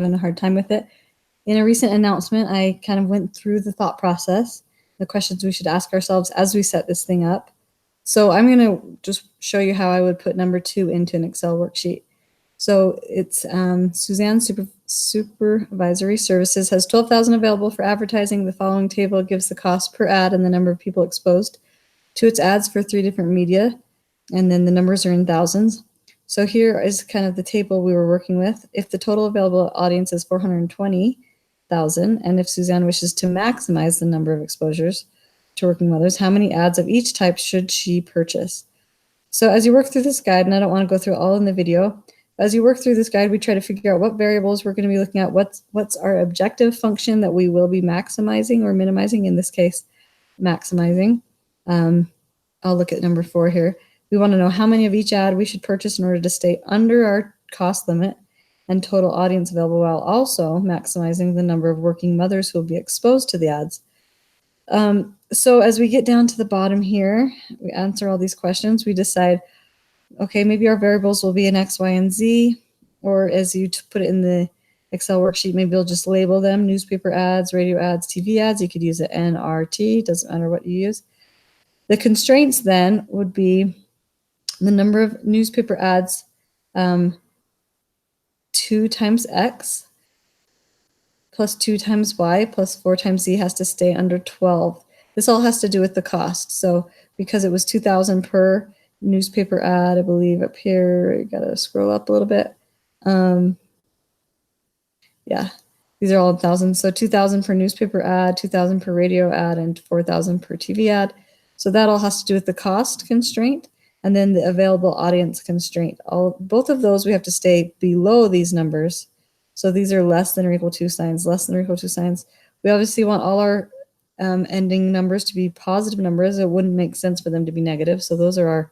having a hard time with it. In a recent announcement, I kind of went through the thought process, the questions we should ask ourselves as we set this thing up. So I'm going to just show you how I would put number 2 into an Excel worksheet. So it's Suzanne Supervisory Services has 12,000 available for advertising. The following table gives the cost per ad and the number of people exposed to its ads for 3 different media, and then the numbers are in thousands. So here is kind of the table we were working with. If the total available audience is 420,000, and if Suzanne wishes to maximize the number of exposures to working mothers, how many ads of each type should she purchase? So as you work through this guide, and I don't want to go through all in the video, as you work through this guide, we try to figure out what variables we're going to be looking at, what's our objective function that we will be maximizing or minimizing, in this case, maximizing. I'll look at number 4 here. We want to know how many of each ad we should purchase in order to stay under our cost limit and total audience available, while also maximizing the number of working mothers who will be exposed to the ads. So as we get down to the bottom here, we answer all these questions, we decide, okay, maybe our variables will be in X, Y, and Z, or as you put it in the Excel worksheet, maybe you'll just label them: newspaper ads, radio ads, TV ads. You could use it NRT, doesn't matter what you use. The constraints then would be the number of newspaper ads, 2 times X plus 2 times Y plus 4 times Z has to stay under 12. This all has to do with the cost. So because it was 2,000 per newspaper ad, I believe up here, you gotta scroll up a little bit. Yeah, these are all in thousands. So 2,000 per newspaper ad, 2,000 per radio ad, and 4,000 per TV ad. So that all has to do with the cost constraint, and then the available audience constraint. Both of those we have to stay below these numbers. So these are less than or equal to signs, less than or equal to signs. We obviously want all our ending numbers to be positive numbers. It wouldn't make sense for them to be negative. So those are our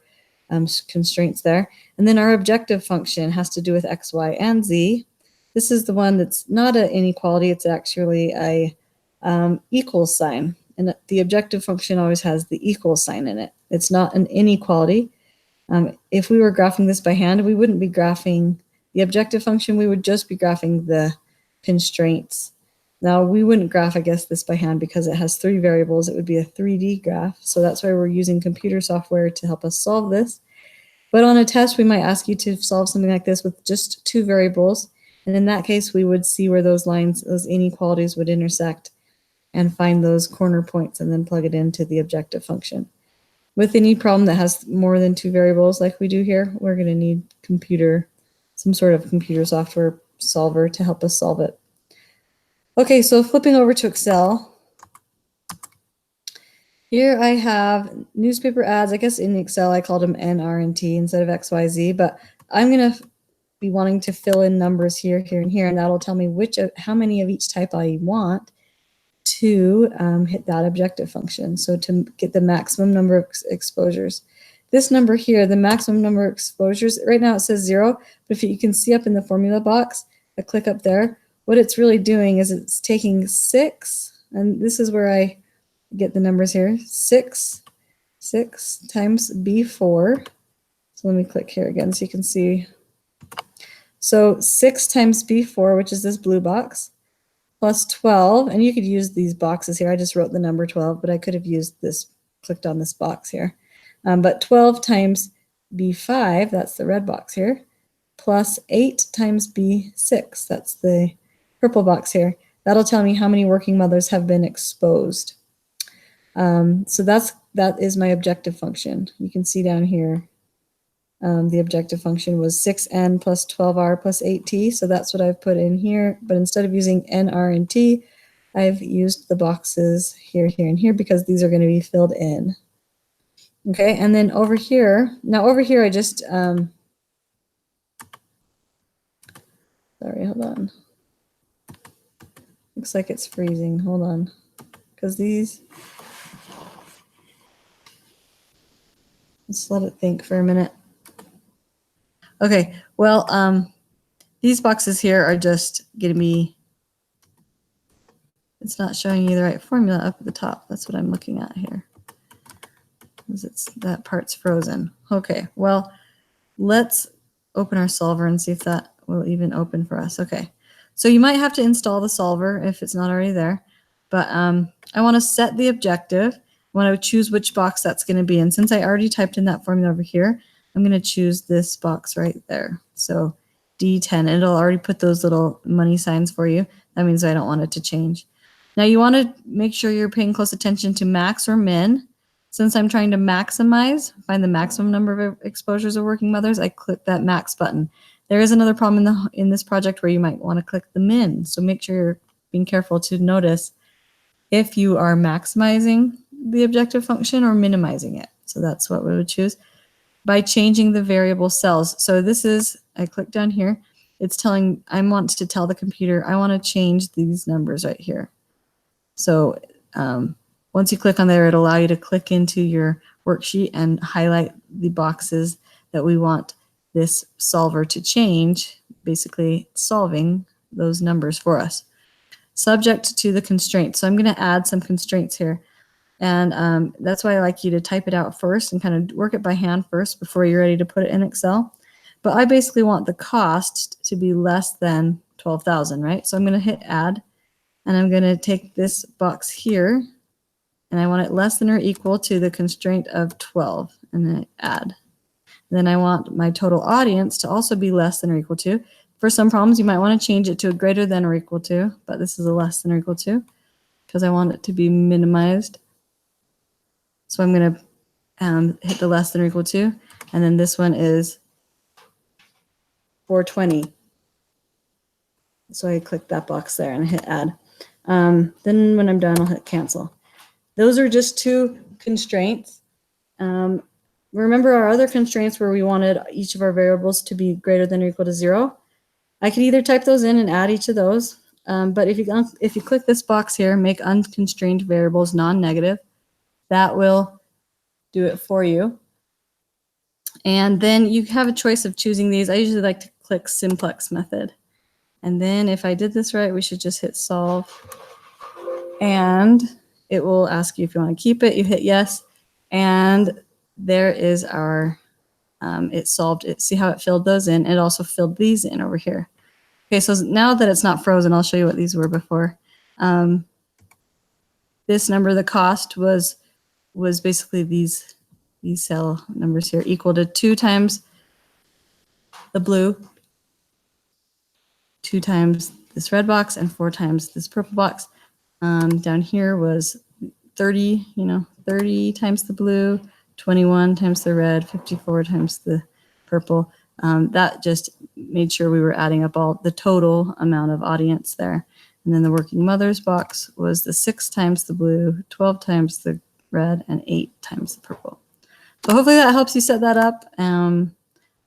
constraints there. And then our objective function has to do with X, Y, and Z. This is the one that's not an inequality. It's actually a equal sign. And the objective function always has the equal sign in it. It's not an inequality. If we were graphing this by hand, we wouldn't be graphing the objective function. We would just be graphing the constraints. Now, we wouldn't graph, I guess, this by hand because it has 3 variables. It would be a 3D graph. So that's why we're using computer software to help us solve this. But on a test, we might ask you to solve something like this with just 2 variables. And in that case, we would see where those lines, those inequalities would intersect and find those corner points and then plug it into the objective function. With any problem that has more than 2 variables like we do here, we're going to need some sort of computer software solver to help us solve it. Okay, so flipping over to Excel. Here I have newspaper ads. I guess in Excel I called them N, R, and T instead of X, Y, Z, but I'm going to be wanting to fill in numbers here, here, and here, and that'll tell me how many of each type I want to hit that objective function. So to get the maximum number of exposures. This number here, the maximum number of exposures, right now it says 0, but if you can see up in the formula box, I click up there, what it's really doing is it's taking 6, and this is where I get the numbers here, 6 times B4. So let me click here again so you can see. So 6 times B4, which is this blue box, plus 12, and you could use these boxes here. I just wrote the number 12, but I could have used this, clicked on this box here. But 12 times B5, that's the red box here, plus 8 times B6, that's the purple box here. That'll tell me how many working mothers have been exposed. So that is my objective function. You can see down here, the objective function was 6n plus 12r plus 8t. So that's what I've put in here. But instead of using n, r, and t, I've used the boxes here, here, and here because these are going to be filled in. Okay, and then over here, now over here I just, sorry, hold on. Looks like it's freezing, hold on. Because these, let's let it think for a minute. Okay, well, these boxes here are just going to be, it's not showing you the right formula up at the top. That's what I'm looking at here. That part's frozen. Okay, well, let's open our solver and see if that will even open for us. Okay, So you might have to install the solver if it's not already there. But I want to set the objective. I want to choose which box that's going to be in. Since I already typed in that formula over here, I'm going to choose this box right there. So D10, it'll already put those little money signs for you. That means I don't want it to change. Now you want to make sure you're paying close attention to max or min. Since I'm trying to maximize, find the maximum number of exposures of working mothers, I click that max button. There is another problem in this project where you might want to click the min. So make sure you're being careful to notice if you are maximizing the objective function or minimizing it. So that's what we would choose by changing the variable cells. So this is, I click down here, it's telling, I want to tell the computer, I want to change these numbers right here. So once you click on there, it'll allow you to click into your worksheet and highlight the boxes that we want this solver to change, basically solving those numbers for us. Subject to the constraints. So I'm going to add some constraints here. And that's why I like you to type it out first and kind of work it by hand first before you're ready to put it in Excel. But I basically want the cost to be less than 12,000, right? So I'm going to hit add, and I'm going to take this box here, and I want it less than or equal to the constraint of 12, and then add. Then I want my total audience to also be less than or equal to. For some problems, you might want to change it to a greater than or equal to, but this is a less than or equal to because I want it to be minimized. So I'm going to hit the less than or equal to, and then this one is 420. So I click that box there and I hit add. Then when I'm done, I'll hit cancel. Those are just two constraints. Remember our other constraints where we wanted each of our variables to be greater than or equal to 0. I could either type those in and add each of those, but if you click this box here, make unconstrained variables non-negative, that will do it for you. And then you have a choice of choosing these. I usually like to click simplex method. And then if I did this right, we should just hit solve. And it will ask you if you want to keep it. You hit yes. And there is our, it solved it. See how it filled those in? It also filled these in over here. Okay, so now that it's not frozen, I'll show you what these were before. This number, the cost was basically these cell numbers here equal to 2 times the blue, 2 times this red box, and 4 times this purple box. Down here was 30, 30 times the blue, 21 times the red, 54 times the purple. That just made sure we were adding up all the total amount of audience there. And then the working mothers box was the 6 times the blue, 12 times the red, and 8 times the purple. So hopefully that helps you set that up.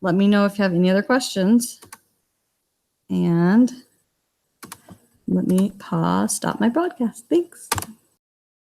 Let me know if you have any other questions. And let me stop my broadcast. Thanks.